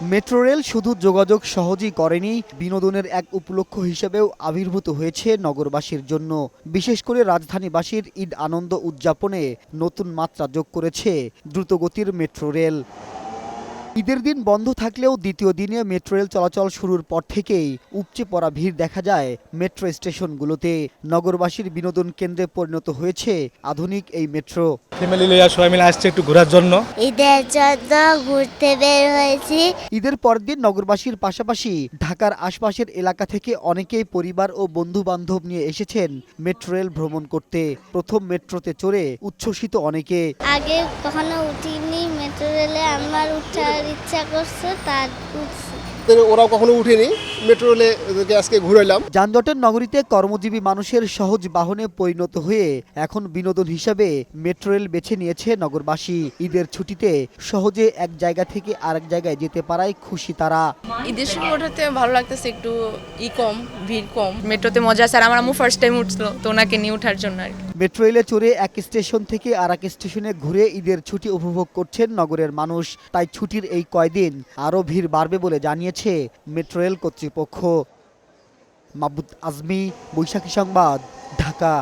Metro rail শুধু যোগাযোগ সহজই করেনি, বিনোদনের এক উপলক্ষ হিসেবেও আবির্ভূত হয়েছে নগরবাসীর জন্য। বিশেষ করে রাজধানীবাসীর ঈদ আনন্দ উদযাপনে নতুন মাত্রা যোগ করেছে দ্রুতগতির মেট্রো রেল। ঈদের দিন বন্ধ থাকলেও দ্বিতীয় দিনে মেট্রো রেল চলাচল শুরুর পর থেকেই উপচে পড়া ভিড় দেখা যায় মেট্রো স্টেশনগুলোতে। নগরবাসীর বিনোদন কেন্দ্রে পরিণত হয়েছে আধুনিক এই মেট্রো। ফ্যামিলি লইয়া সবাই মিলে আসছে একটু ঘোরার জন্য। ঈদের জন্য ঘুরতে বের হয়েছি। ঈদের পরের দিন নগরবাসীর পাশাপাশি ঢাকার আশপাশের এলাকা থেকে অনেকেই পরিবার ও বন্ধু বান্ধব নিয়ে এসেছেন মেট্রো রেল ভ্রমণ করতে। প্রথম মেট্রোতে চড়ে উচ্ছ্বসিত অনেকে। আগে কখনো উঠিনি মেট্রো রেলে, আমার উঠার ইচ্ছা করছে, তার উঠছি। ওরা কখনো উঠেনি, মেট্রো রেলে ওদেরকে আজকে ঘুরাইলাম। যানজটের নগরীতে কর্মজীবী মানুষের সহজ বাহনে পরিণত হয়ে এখন বিনোদন হিসাবে মেট্রো রেল বেছে নিয়েছে নগরবাসী। ঈদের ছুটিতে সহজে এক জায়গা থেকে আরেক জায়গায় যেতে পারায় খুশি তারা। ঈদের সময় ওঠাতে ভালো লাগতেছে, একটু কম, ভিড় কম। মেট্রোতে মজা আছে, আর আমার আম্মু ফার্স্ট টাইম উঠছিল, তো ওনাকে নিয়ে ওঠার জন্য আর কি। মেট্রো রেলে চড়ে এক স্টেশন থেকে আরেক স্টেশনে ঘুরে ঈদের ছুটি উপভোগ করছেন নগরের মানুষ। তাই ছুটির এই কয়দিন আরও ভিড় বাড়বে বলে জানিয়েছে মেট্রো রেল কর্তৃপক্ষ। মাহবুব আজমি, বৈশাখী সংবাদ, ঢাকা।